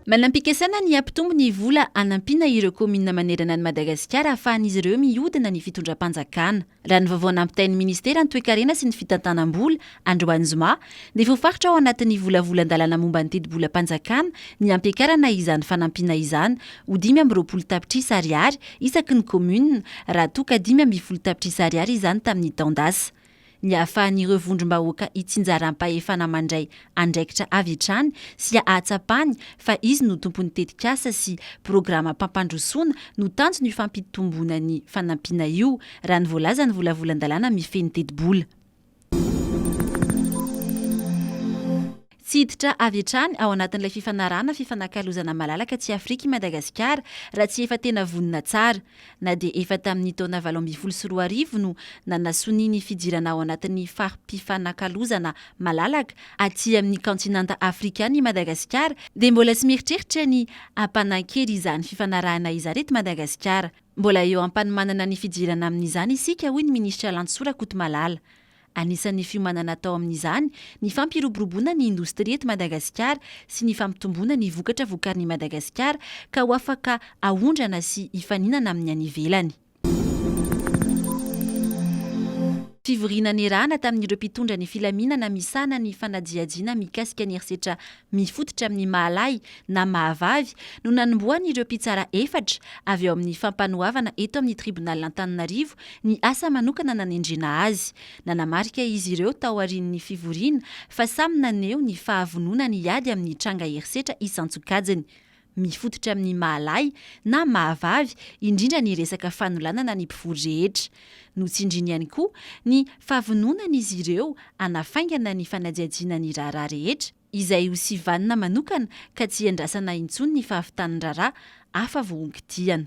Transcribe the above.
Manampikasana ny ampitombo ny vola anampina ireo komina manerana ny Madagasikara ahafahan'izy ireo mihodina ny fitondram-panjakana. Raha ny vaovao nampitain'ny ministera ny toe-karena sy ny fitantanam-bola Androany Zoma dia voafaritra ao anatin'ny volavolan-dalàna momba ny teti-bola-panjakana ny ampiakarana izany fanampiana izany ho 520 tapitrisa ariary isaky ny komuna raha toa ka 520 tapitrisa ariary izany tamin'ny taondasa. Ny ahafahan'ireo vondrom-bahoaka hitsinjaram-pahefana mandray andraikitra avy hatrany sy ahatsapany fa izy no tompon'ny tetikasa sy programa mpampandrosoana no tanjo ny fampitombona ny fanampiana io raha ny voalaza ny volavolan-dalàna mifeny teti-bola. Tsy hiditra avy hatrany ao anatin'ilay fifanakalozana malalaka tsy Afrika i Madagasikara raha tsy efa tena vonina tsara. Na dia efa tamin'ny taona 2014 no nanasonia ny fidirana ao anatin'ny fampifanakalozana malalaka aty amin'ny kantinanta afrikana i Madagasikara dia mbola tsy mieritreritra ny hampanan-kely izany fifanarahana izareto Madagasikara. Mbola eo ampanomanana ny fidirana amin'izany isika hoy ny minisitra Lantsora Kotomalala. Anisan'ny fiomanana atao amin'izany ny fampiroboroboana ny indostria eto Madagasikara sy ny fampitomboana ny vokatra vokarin'i Madagasikara ka ho afaka ahondrana sy hifaninana amin'ny any ivelany. Fivoriana nirahana tamin'ireo mpitondra ny filaminana misana ny fanadihadiana mikasika ny herisetra mifototra amin'ny mahalay na mahavavy no nanomboany ireo mpitsara efatra avy ao amin'ny fampanohavana eto amin'ny tribonalin'Antananarivo ny asa manokana nanendrena azy. Nanamarika izy ireo tao aorian'ny fivoriana fa samy naneho ny fahavonona ny ady amin'ny tranga herisetra isan-tsokajiny. Mifototra amin'ny mahalay na mahavavy indrindra ny resaka fanolanana ny mpivory rehetra. Notsindriny ihany koa ny fahavononan'izy ireo anafaingana ny fanadihadiana ny raharaha rehetra izay ho sy vanina manokana ka tsy andrasana intsony ny fahavitan'ny raharaha afa voongitiana.